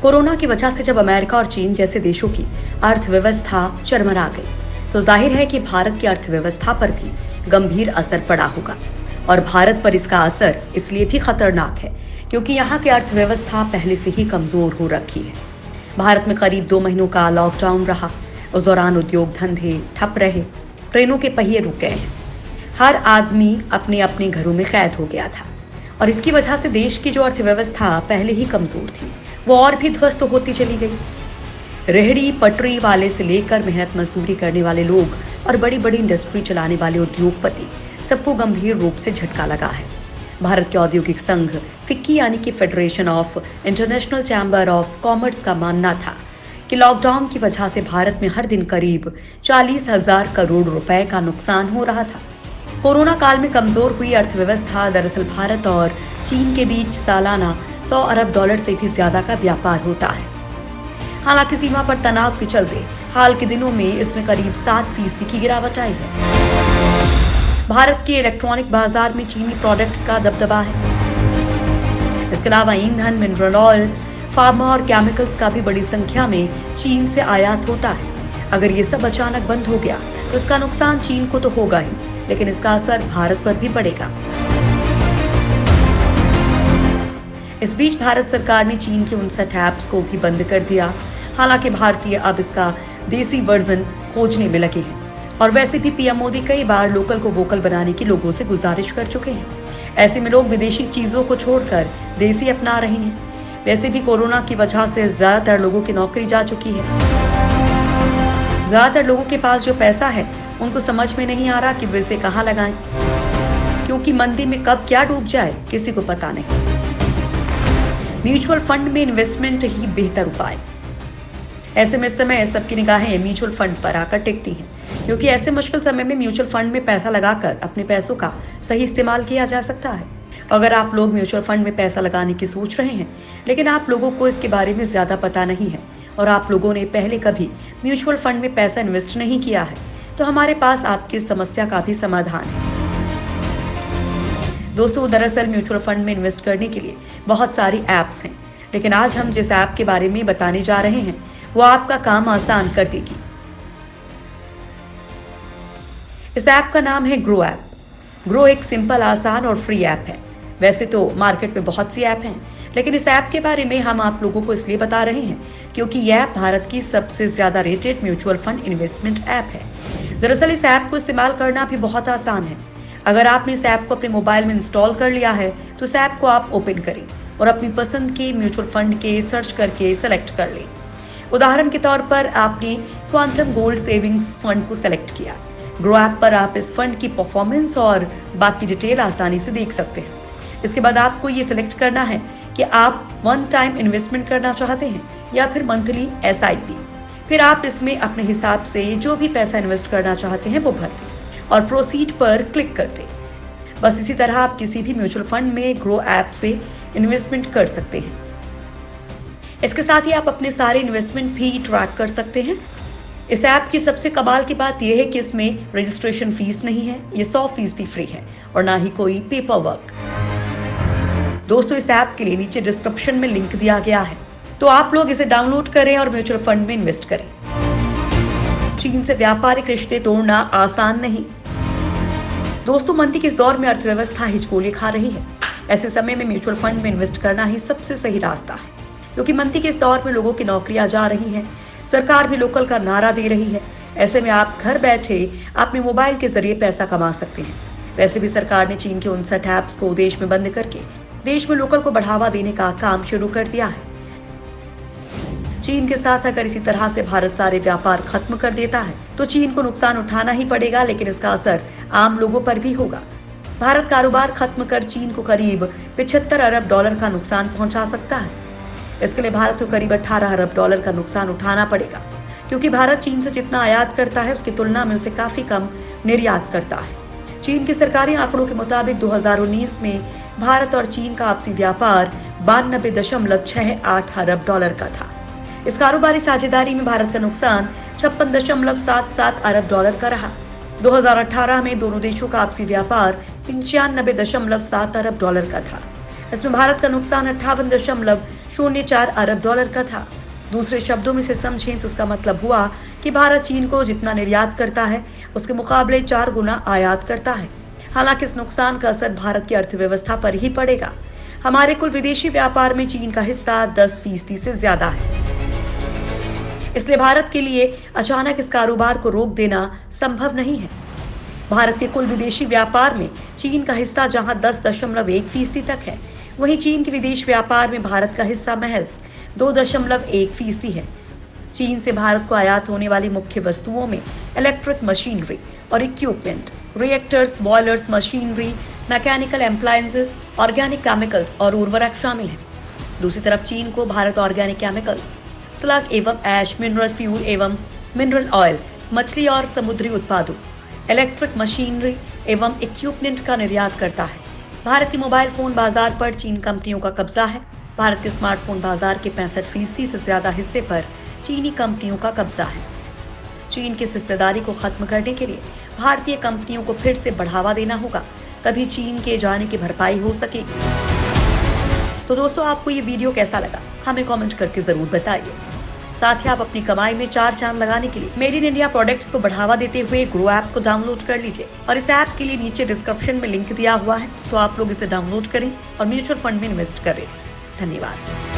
Corona की वजह से जब अमेरिका और चीन जैसे देशों की अर्थव्यवस्था चरमरा गई, तो जाहिर है कि भारत की अर्थव्यवस्था पर भी गंभीर असर पड़ा होगा। और भारत पर इसका असर इसलिए भी खतरनाक है क्योंकि यहाँ की अर्थव्यवस्था पहले से ही कमजोर हो रखी है। भारत में करीब 2 महीनों का लॉकडाउन रहा। उस दौरान उद्योग धंधे ठप रहे, ट्रेनों के पहिए रुक गए हैं, हर आदमी अपने अपने घरों में कैद हो गया था। और इसकी वजह से देश की जो अर्थव्यवस्था पहले ही कमजोर थी, वो और भी ध्वस्त होती चली गई। रेहड़ी पटरी वाले से लेकर मेहनत मजदूरी करने वाले लोग और बड़ी बड़ी इंडस्ट्री चलाने वाले उद्योगपति सबको गंभीर रूप से झटका लगा है। भारत के औद्योगिक संघ फिक्की यानी कि federation of international chamber of commerce का मानना था कि लॉकडाउन की वजह से भारत में हर दिन करीब 40,000 करोड़ रुपए का नुकसान हो रहा था। कोरोना काल में कमजोर हुई अर्थव्यवस्था दरअसल भारत और चीन के बीच सालाना 100 अरब डॉलर से भी ज्यादा का व्यापार होता है। हालांकि सीमा पर तनाव के चलते हाल के दिनों में इसमें करीब 7% की गिरावट आई है। भारत के इलेक्ट्रॉनिक बाजार में चीनी प्रोडक्ट्स का दबदबा है। इसके अलावा ईंधन, मिनरल ऑयल, फार्मा और केमिकल्स का भी बड़ी संख्या में चीन से आयात होता है। अगर ये सब अचानक बंद हो गया तो इसका नुकसान चीन को तो होगा ही, लेकिन इसका असर भारत पर भी पड़ेगा। इस बीच भारत सरकार ने चीन के 59 ऐप्स को भी बंद कर दिया। हालांकि भारतीय अब इसका देसी वर्जन खोजने में लगे हैं। और वैसे भी पीएम मोदी कई बार लोकल को वोकल बनाने की लोगों से गुजारिश कर चुके हैं। ऐसे में लोग विदेशी चीजों को छोड़कर देसी अपना रहे हैं। वैसे भी कोरोना की वजह से ज्यादातर लोगों की नौकरी जा चुकी है। ज्यादातर लोगों के पास जो पैसा है उनको समझ में नहीं आ रहा कि वे इसे कहाँ लगाएं, क्योंकि मंदी में कब क्या डूब जाए किसी को पता नहीं। म्यूचुअल फंड में इन्वेस्टमेंट ही बेहतर उपाय। ऐसे में इस समय सबकी निगाहें म्यूचुअल फंड पर आकर टिकती हैं, क्योंकि ऐसे मुश्किल समय में म्यूचुअल फंड में पैसा लगाकर अपने पैसों का सही इस्तेमाल किया जा सकता है। अगर आप लोग म्यूचुअल फंड में पैसा लगाने की सोच रहे हैं, लेकिन आप लोगों को इसके बारे में ज्यादा पता नहीं है और आप लोगों ने पहले कभी म्यूचुअल फंड में पैसा इन्वेस्ट नहीं किया है, तो हमारे पास आपकी समस्या का भी समाधान है। दोस्तों, दरअसल म्यूचुअल फंड में इन्वेस्ट करने के लिए बहुत सारी ऐप्स हैं, लेकिन आज हम जिस ऐप के बारे में बताने जा रहे हैं वो आपका काम आसान कर देगी। इस ऐप का नाम है ग्रो ऐप। ग्रो एक सिंपल, आसान और फ्री ऐप है। वैसे तो मार्केट में बहुत सी ऐप हैं, लेकिन इस ऐप के बारे में हम आप लोगों को इसलिए बता रहे हैं क्योंकि यह ऐप भारत की सबसे ज्यादा rated mutual fund investment app है। दरअसल इस ऐप को इस्तेमाल करना भी बहुत आसान है। अगर आपने इस ऐप को अपने मोबाइल में इंस्टॉल कर लिया है तो इस ऐप को आप ओपन करें और अपनी पसंद के म्यूचुअल फंड के सर्च करके सेलेक्ट कर लें। उदाहरण के तौर पर आपने क्वांटम गोल्ड सेविंग्स फंड को सेलेक्ट किया। ग्रो ऐप पर आप इस फंड की परफॉर्मेंस और बाकी डिटेल आसानी से देख सकते हैं। इसके बाद आपको ये सिलेक्ट करना है कि आप वन टाइम इन्वेस्टमेंट करना चाहते हैं या फिर मंथली SIP। फिर आप इसमें अपने हिसाब से जो भी पैसा इन्वेस्ट करना चाहते हैं वो भरते और प्रोसीड पर क्लिक करते। बस इसी तरह आप किसी भी म्यूचुअल फंड में ग्रो ऐप से इन्वेस्टमेंट कर सकते हैं। इसके साथ ही आप अपने सारे इन्वेस्टमेंट भी ट्रैक कर सकते हैं। इस ऐप की सबसे कमाल की बात यह है कि इसमें रजिस्ट्रेशन फीस नहीं है, ये 100% फ्री है और ना ही कोई पेपर वर्क। दोस्तों, इस ऐप के लिए नीचे डिस्क्रिप्शन में लिंक दिया गया है, तो आप लोग इसे डाउनलोड करें और म्यूचुअल फंड में इन्वेस्ट करें। चीन से व्यापारिक रिश्ते तोड़ना आसान नहीं। दोस्तों, मंदी के इस दौर में अर्थव्यवस्था हिचकोले खा रही है। ऐसे समय में म्यूचुअल फंड में इन्वेस्ट करना ही सबसे सही रास्ता है, क्योंकि मंदी के इस दौर में लोगों की नौकरियां जा रही हैं, सरकार भी लोकल का नारा दे रही है। ऐसे में आप घर बैठे अपने मोबाइल के जरिए पैसा कमा सकते हैं। वैसे भी सरकार ने चीन के 59 ऐप्स को देश में बंद करके देश में लोकल को बढ़ावा देने का काम शुरू कर दिया है। चीन के साथ अगर इसी तरह से भारत सारे व्यापार खत्म कर देता है तो चीन को नुकसान उठाना ही पड़ेगा, लेकिन इसका असर आम लोगों पर भी होगा। भारत कारोबार खत्म कर चीन को करीब 75 अरब डॉलर का नुकसान पहुंचा सकता है। इसके लिए भारत को करीब 18 अरब डॉलर का नुकसान उठाना पड़ेगा, क्योंकि भारत चीन से जितना आयात करता है उसकी तुलना में उसे काफी कम निर्यात करता है। चीन के सरकारी आंकड़ों के मुताबिक 2019 में भारत और चीन का आपसी व्यापार 92.68 अरब डॉलर का था। इस कारोबारी साझेदारी में भारत का नुकसान 56.77 अरब डॉलर का रहा। 2018 में दोनों देशों का आपसी व्यापार 95.7 अरब डॉलर का था। इसमें भारत का नुकसान 58.0 $0.4 अरब का था। दूसरे शब्दों में से समझें तो उसका मतलब हुआ कि भारत चीन को जितना निर्यात करता है उसके मुकाबले 4 गुना आयात करता है। हालांकि इस नुकसान का असर भारत की अर्थव्यवस्था पर ही पड़ेगा। हमारे कुल विदेशी व्यापार में चीन का हिस्सा 10% से ज्यादा है। इसलिए भारत के लिए अचानक इस कारोबार को रोक देना संभव नहीं है। भारत के कुल विदेशी व्यापार में चीन का हिस्सा जहां 10.1% तक है, वहीं चीन के विदेश व्यापार में भारत का हिस्सा महज 2.1% है। चीन से भारत को आयात होने वाली मुख्य वस्तुओं में इलेक्ट्रिक मशीनरी और equipment, reactors, boilers, machinery, mechanical appliances, organic chemicals और उर्वरक शामिल हैं। दूसरी तरफ चीन को भारत ऑर्गेनिक केमिकल्स, स्लग एवं ऐश, मिनरल फ्यूल एवं मिनरल ऑयल, मछली और समुद्री उत्पादों, इलेक्ट्रिक मशीनरी एवं इक्विपमेंट का निर्यात करता है। भारत के मोबाइल फोन बाजार पर चीन कंपनियों का कब्जा है। भारत के स्मार्टफोन बाजार के 65% से ज्यादा हिस्से पर चीनी कंपनियों का कब्जा है। चीन की इस हिस्सेदारी को खत्म करने के लिए भारतीय कंपनियों को फिर से बढ़ावा देना होगा, तभी चीन के जाने की भरपाई हो सकेगी। तो दोस्तों, आपको ये वीडियो कैसा लगा हमें कमेंट करके जरूर बताइए। साथ ही आप अपनी कमाई में 4 चांद लगाने के लिए मेड इन इंडिया प्रोडक्ट्स को बढ़ावा देते हुए ग्रो ऐप को डाउनलोड कर लीजिए और इस ऐप के लिए नीचे डिस्क्रिप्शन में लिंक दिया हुआ है, तो आप लोग इसे डाउनलोड करें और म्यूचुअल फंड में इन्वेस्ट करें। धन्यवाद।